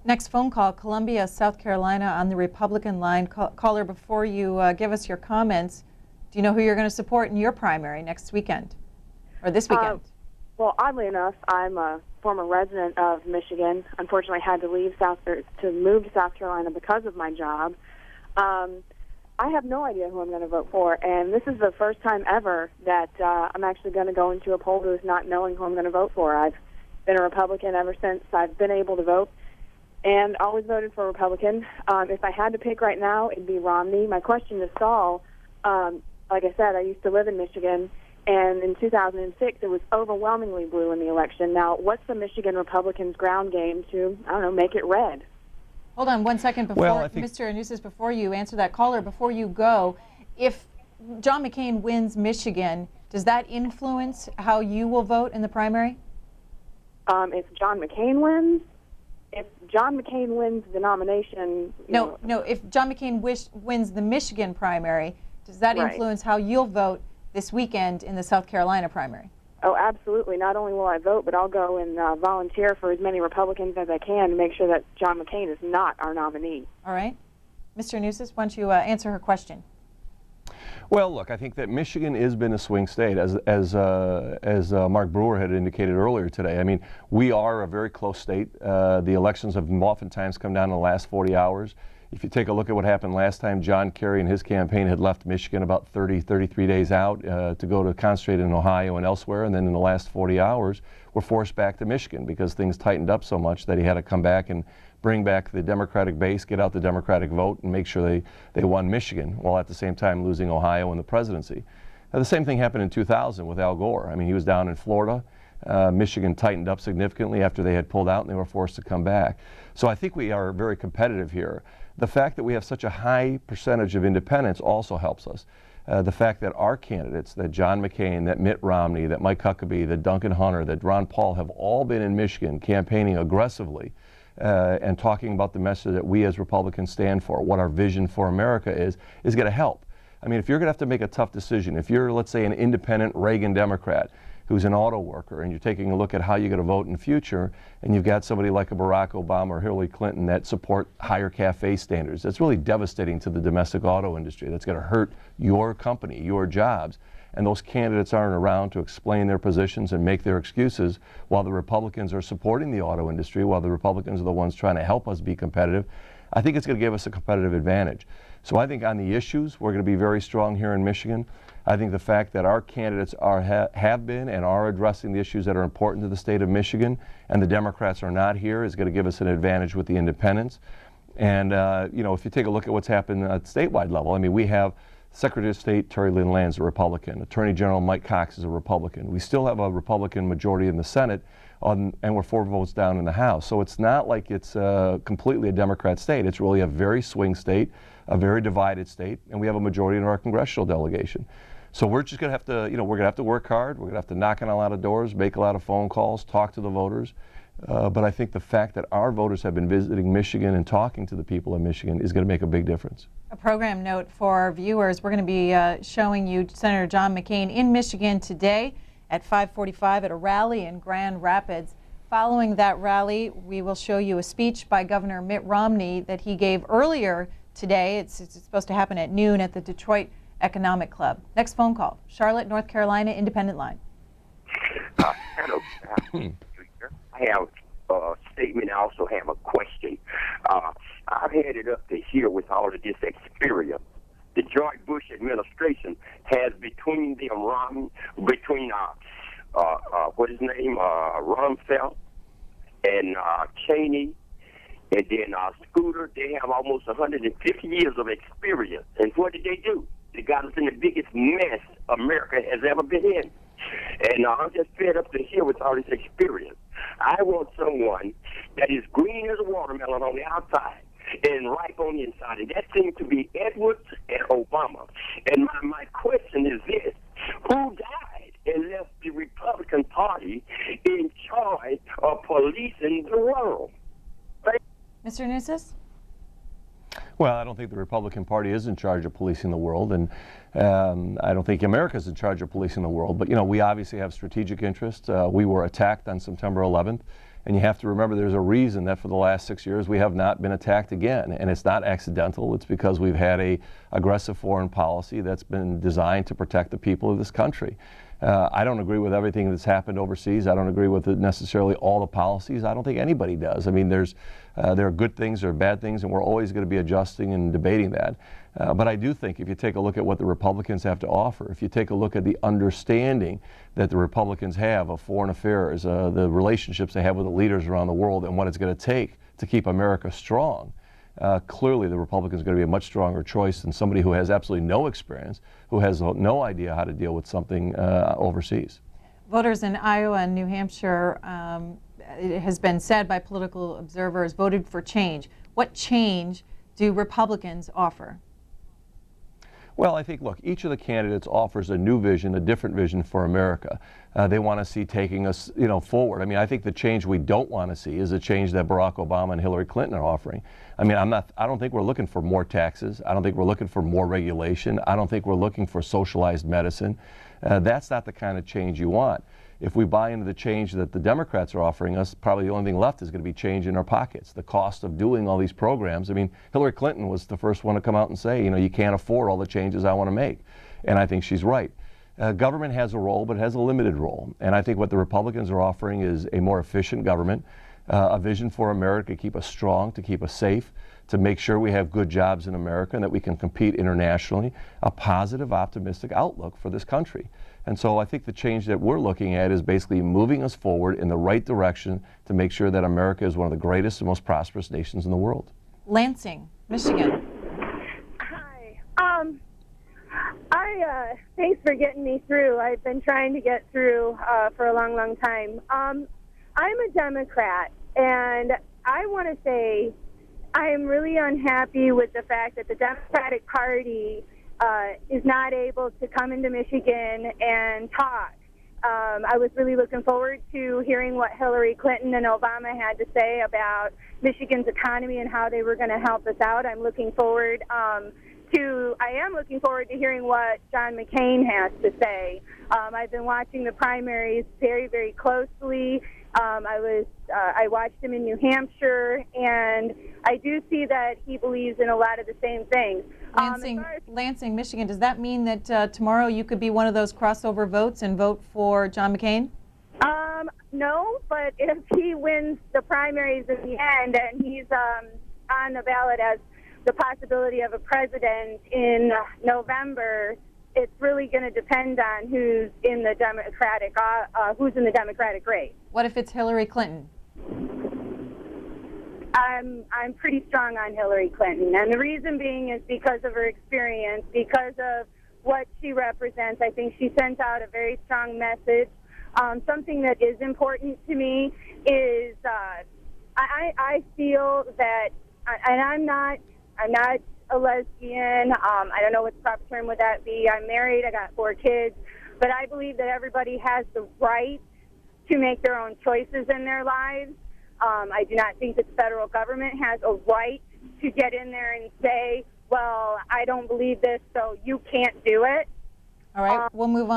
Next phone call, Columbia, South Carolina, on the Republican line. Caller, before you give us your comments, do you know who you're going to support in your primary next weekend or this weekend? Well, oddly enough, I'm a former resident of Michigan. Unfortunately, had to leave to move to South Carolina because of my job. I have no idea who I'm going to vote for, and this is the first time ever that I'm actually going to go into a poll booth not knowing who I'm going to vote for. I've been a Republican ever since I've been able to vote, and always voted for Republican. If I had to pick right now, it'd be Romney. My question to Saul, like I said, I used to live in Michigan, and in 2006, it was overwhelmingly blue in the election. Now, what's the Michigan Republicans' ground game to, I don't know, make it red? Hold on 1 second before, Mr. Anuzis, before you answer that caller, before you go, if John McCain wins Michigan, does that influence how you will vote in the primary? If John McCain wins? If John McCain wins the nomination... No, if John McCain wins the Michigan primary, does that influence how you'll vote this weekend in the South Carolina primary? Oh, absolutely. Not only will I vote, but I'll go and volunteer for as many Republicans as I can to make sure that John McCain is not our nominee. All right. Mr. Anuzis, why don't you answer her question? Well, look, I think that Michigan has been a swing state, as Mark Brewer had indicated earlier today. I mean, we are a very close state. The elections have oftentimes come down in the last 40 hours. If you take a look at what happened last time, John Kerry and his campaign had left Michigan about 33 days out to go to concentrate in Ohio and elsewhere, and then in the last 40 hours were forced back to Michigan because things tightened up so much that he had to come back and bring back the Democratic base, get out the Democratic vote, and make sure they won Michigan, while at the same time losing Ohio and the presidency. Now, the same thing happened in 2000 with Al Gore. I mean, he was down in Florida. Michigan tightened up significantly after they had pulled out and they were forced to come back. So I think we are very competitive here. The fact that we have such a high percentage of independents also helps us. The fact that our candidates, that John McCain, that Mitt Romney, that Mike Huckabee, that Duncan Hunter, that Ron Paul have all been in Michigan campaigning aggressively and talking about the message that we as Republicans stand for, what our vision for America is going to help. I mean, if you're going to have to make a tough decision, if you're, let's say, an independent Reagan Democrat who's an auto worker and you're taking a look at how you're going to vote in the future, and you've got somebody like a Barack Obama or Hillary Clinton that support higher CAFE standards, that's really devastating to the domestic auto industry. That's going to hurt your company, your jobs. And those candidates aren't around to explain their positions and make their excuses while the Republicans are supporting the auto industry, while the Republicans are the ones trying to help us be competitive. I think it's going to give us a competitive advantage. So I think on the issues, we're going to be very strong here in Michigan. I think the fact that our candidates have been and are addressing the issues that are important to the state of Michigan, and the Democrats are not here, is going to give us an advantage with the independents. And you know, if you take a look at what's happened at the statewide level, I mean, we have Secretary of State Terry Lynn Land's a Republican. Attorney General Mike Cox is a Republican. We still have a Republican majority in the Senate, and we're 4 votes down in the House. So it's not like it's completely a Democrat state. It's really a very swing state, a very divided state, and we have a majority in our congressional delegation. So we're just going to have to, you know, we're going to have to work hard. We're going to have to knock on a lot of doors, make a lot of phone calls, talk to the voters. But I think the fact that our voters have been visiting Michigan and talking to the people of Michigan is going to make a big difference. A program note for our viewers, we're going to be showing you Senator John McCain in Michigan today at 5:45 at a rally in Grand Rapids. Following that rally, we will show you a speech by Governor Mitt Romney that he gave earlier today. It's supposed to happen at noon at the Detroit Economic Club. Next phone call, Charlotte, North Carolina, Independent Line. Hello. I have a statement. I also have a question. I've had it up to here with all of this experience. The George Bush administration has between what is his name, Rumsfeld and Cheney, and then Scooter, they have almost 150 years of experience. And what did they do? They got us in the biggest mess America has ever been in. And I'm just fed up to here with all this experience. I want someone that is green as a watermelon on the outside and ripe on the inside. And that seems to be Edwards and Obama. And my question is this: who died and left the Republican Party in charge of policing the world? Mr. Anuzis? Well, I don't think the Republican Party is in charge of policing the world, and I don't think America's in charge of policing the world. But, you know, we obviously have strategic interests. We were attacked on September 11th, And you have to remember there's a reason that for the last 6 years we have not been attacked again. And it's not accidental. It's because we've had a aggressive foreign policy that's been designed to protect the people of this country. I don't agree with everything that's happened overseas. I don't agree with necessarily all the policies. I don't think anybody does. I mean, there are good things, there are bad things, and we're always going to be adjusting and debating that. But I do think if you take a look at what the Republicans have to offer, if you take a look at the understanding that the Republicans have of foreign affairs, the relationships they have with the leaders around the world, and what it's going to take to keep America strong, clearly the Republicans are going to be a much stronger choice than somebody who has absolutely no experience, who has no idea how to deal with something overseas. Voters in Iowa and New Hampshire, it has been said by political observers, voted for change. What change do Republicans offer? Well, I think, look, each of the candidates offers a new vision, a different vision for America. They want to see taking us, forward. I mean, I think the change we don't want to see is a change that Barack Obama and Hillary Clinton are offering. I mean, I don't think we're looking for more taxes. I don't think we're looking for more regulation. I don't think we're looking for socialized medicine. That's not the kind of change you want. If we buy into the change that the Democrats are offering us, probably the only thing left is going to be change in our pockets. The cost of doing all these programs. I mean, Hillary Clinton was the first one to come out and say, you can't afford all the changes I want to make. And I think she's right. Government has a role, but it has a limited role. And I think what the Republicans are offering is a more efficient government, a vision for America to keep us strong, to keep us safe, to make sure we have good jobs in America and that we can compete internationally, a positive, optimistic outlook for this country. And so I think the change that we're looking at is basically moving us forward in the right direction to make sure that America is one of the greatest and most prosperous nations in the world. Lansing, Michigan. Hi. Thanks for getting me through. I've been trying to get through for a long, long time. I'm a Democrat, and I want to say I am really unhappy with the fact that the Democratic Party is not able to come into Michigan and talk. I was really looking forward to hearing what Hillary Clinton and Obama had to say about Michigan's economy and how they were going to help us out. I am looking forward to hearing what John McCain has to say. I've been watching the primaries very, very closely. I watched him in New Hampshire, and I do see that he believes in a lot of the same things. Lansing, Michigan, does that mean that tomorrow you could be one of those crossover votes and vote for John McCain? No, but if he wins the primaries in the end and he's on the ballot as the possibility of a president in November, it's really going to depend on who's in the Democratic race. What if it's Hillary Clinton? I'm pretty strong on Hillary Clinton, and the reason being is because of her experience, because of what she represents. I think she sent out a very strong message. Something that is important to me is I feel that, and I'm not a lesbian. I don't know what the proper term would that be. I'm married. I got 4 kids, but I believe that everybody has the right to make their own choices in their lives. I do not think that the federal government has a right to get in there and say, well, I don't believe this, so you can't do it. All right, we'll move on.